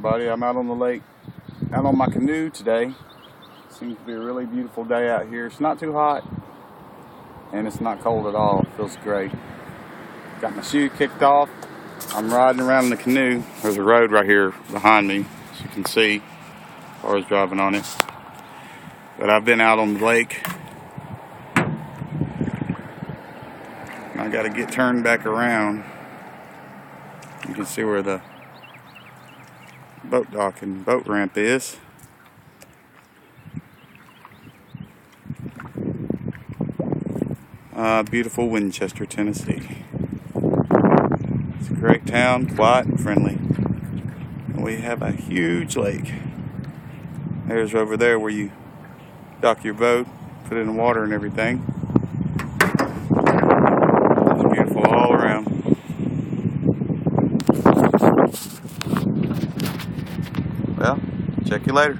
Buddy, I'm out on the lake, out on my canoe today. Seems to be a really beautiful day out here. It's not too hot and it's not cold at all. It feels great. Got my shoe kicked off. I'm riding around in the canoe. There's a road right here behind me, as you can see. Cars driving on it. But I've been out on the lake. I got to get turned back around. You can see where the boat dock and boat ramp is. Beautiful Winchester, Tennessee. It's a great town, quiet and friendly. And we have a huge lake. There's over there where you dock your boat, put it in the water and everything. It's beautiful all around. Well, check you later.